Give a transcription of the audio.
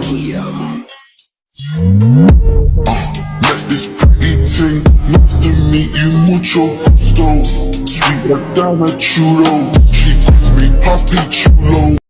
Met this pretty thing, nice to meet you, mucho gusto. Sweet like down a churro, she called me Papi Chulo.